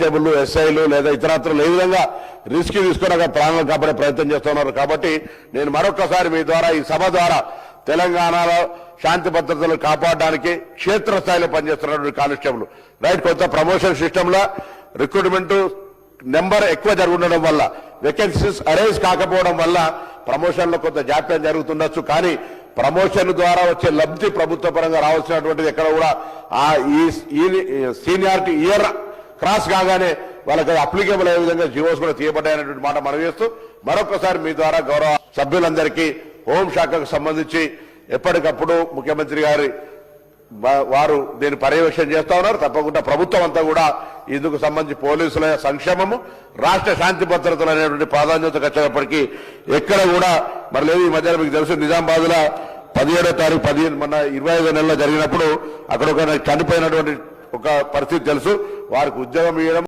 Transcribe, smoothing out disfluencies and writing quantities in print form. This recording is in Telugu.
కానిస్టేబుల్ ఎస్ఐలు లేదా ఇతరత్రులు ఏ విధంగా రిస్క్ తీసుకుని ప్రాణాలు కాపాడే ప్రయత్నం చేస్తున్నారు. కాబట్టి నేను మరొకసారి మీ ద్వారా ఈ సభ ద్వారా తెలంగాణలో శాంతి భద్రతలు కాపాడడానికి క్షేత్రస్థాయిలో పనిచేస్తున్నటువంటి కానిస్టేబుల్ రైట్ కొంత ప్రమోషన్ సిస్టంలో రిక్రూట్మెంట్ నెంబర్ ఎక్కువ జరుగుతుండడం వల్ల వేకెన్సీస్ అరేంజ్ కాకపోవడం వల్ల ప్రమోషన్లో కొంత జాప్యం జరుగుతుండొచ్చు. కానీ ప్రమోషన్ ద్వారా వచ్చే లబ్ధి ప్రభుత్వ పరంగా రావాల్సినటువంటిది ఎక్కడ కూడా ఈ సీనియారిటీ ఇయర్ క్రాస్ కాగానే వాళ్ళకి అప్లికేబుల్ అయ్యే విధంగా జీవోస్ కూడా తీయబడ్డాయనేటువంటి మాట మనం చేస్తూ మరొకసారి మీ ద్వారా గౌరవ సభ్యులందరికీ హోంశాఖకు సంబంధించి ఎప్పటికప్పుడు ముఖ్యమంత్రి గారి వారు దీన్ని పర్యవేక్షణ చేస్తా ఉన్నారు. తప్పకుండా ప్రభుత్వం అంతా కూడా ఇందుకు సంబంధించి పోలీసుల సంక్షేమము రాష్ట్ర శాంతి భద్రతలు అనేటువంటి ప్రాధాన్యతకు వచ్చేటప్పటికీ ఎక్కడ కూడా మరి లేదు. ఈ మధ్యన మీకు తెలుసు నిజామాబాద్ లో 17వ తారీఖు మొన్న 25వ నెలలో జరిగినప్పుడు అక్కడ ఒక చనిపోయినటువంటి ఒక పరిస్థితి తెలుసు. వారికి ఉద్యోగం ఇవ్వడం